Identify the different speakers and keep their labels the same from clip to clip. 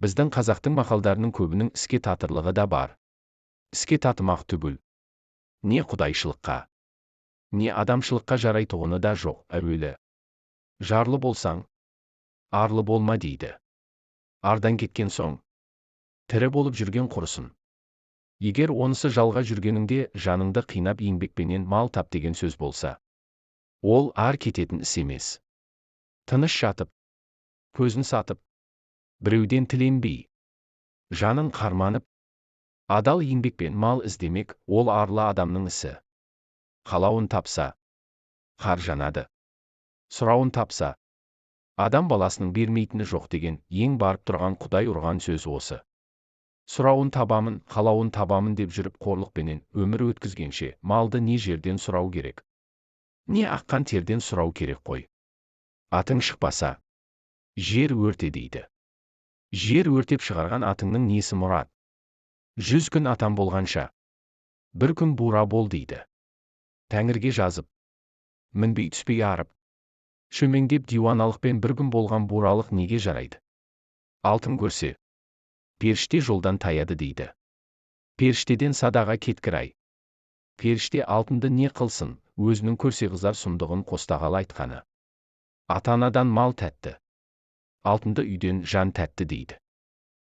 Speaker 1: Біздің қазақтың мақалдарының көбінің іске татырлығы да бар. Іске татымақ түгіл. Не құдайшылыққа, не адамшылыққа жарайтұғыны да жоқ. Әуелі жарлы болсаң, арлы болма дейді. Ардан кеткен соң, тірі болып жүрген құрысын. Егер онысы жалға жүргеніңде жаныңды қинап еңбекпенен мал тап деген сөз болса, ол ар кететін іс емес. Тыныш жатып, көзін сатып, біреуден тіленбей, жанын қарманып, адал еңбекпен мал іздемек, ол арлы адамның ісі. Қалауын тапса, қар жанады. Сұрауын тапса, адам баласының бермейтіні жоқ деген ең барып тұрған Құдай ұрған сөз осы. Сұрауын табамын, қалауын табамын деп жүріп қорлықпенен өмір өткізгенше малды не жерден сұрау керек, не аққан терден сұрау керек қой. Атың шықпаса, жер өрте дейді. Жер өртеп шығарған атыңның несі мұрат? 100 күн атам болғанша, бір күн бура бол дейді. Тәңірге жазып, мінбей түспей арып, шөмеңдеп диуаналықпен бір күн болған буралық неге жарайды? Алтын көрсе, періште жолдан таяды дейді. Періштеден садаға кеткір-ай. Періште алтынды не қылсын, өзінің көрсе қызар сұмдығын қостағалы айтқаны. Ата-анадан мал тәтті, алтынды үйден жан тәтті дейді.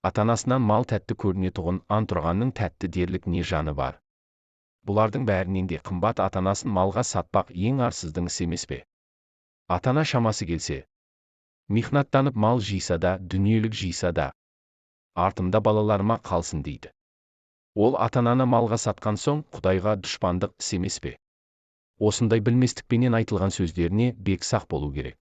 Speaker 1: Ата-анасынан мал тәтті көрінетұғын антұрғанның тәтті дерлік не жаны бар. Бұлардың бәрінен де қымбат ата-анасын малға сатпақ ең арсыздың іс емес пе? Ата-ана шамасы келсе, михнаттанып мал жиса да, дүниелік жиса да, артымда балаларыма қалсын дейді. Ол ата-ананы малға сатқан соң Құдайға дұшпандық іс емес пе? Осындай білместікпенен айтылған сөздеріне бек сақ болу керек.